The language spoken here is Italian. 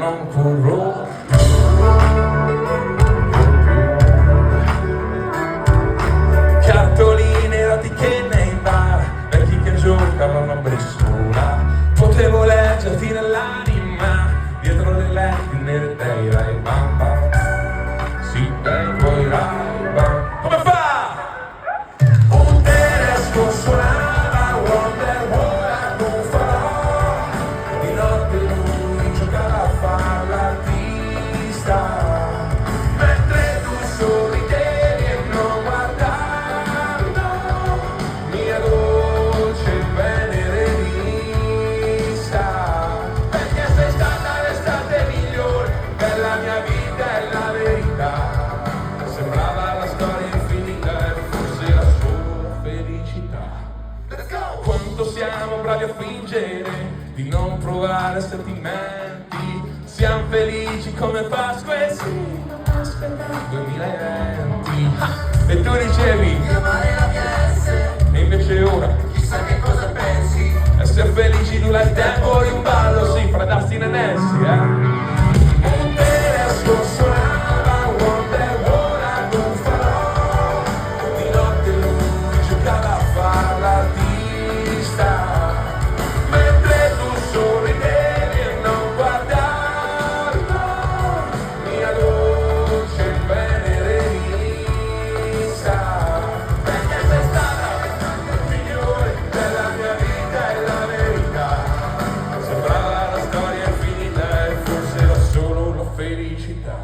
non corro. Cartoline erotiche nei bar, vecchi che giocavano a briscola. Potevo leggerti nell'anima, dietro le lenti nere dei Ray-Ban. Sì, dai tuoi Ray-Ban. Come fa? Un tedesco suonava Wonderwall non farò. Di notte lui giocava a far l'artista, mentre tu sorridevi e non guardando mia dolce venerista. Perché sei stata l'estate migliore per la mia vita e la verità. Sembrava la storia infinita e forse la sola felicità. Quanto siamo bravi a fingere di non provare sentimenti. Siamo felici come Pasqua e sì, aspettare il 2020. E tu dicevi Chiamare la PS, e invece ora chissà che cosa pensi. essere felici dura il tempo di un ballo, sì, fra Dusty e Nessi, Un tedesco suonava Wonderwall non farò. Di notte lui giocava a far l'artista, mentre tu sorridevi e non guardarlo mia dolce venerista. Perché sei stata il migliore della mia vita e la verità. Sembrava la storia infinita e forse era solo la felicità.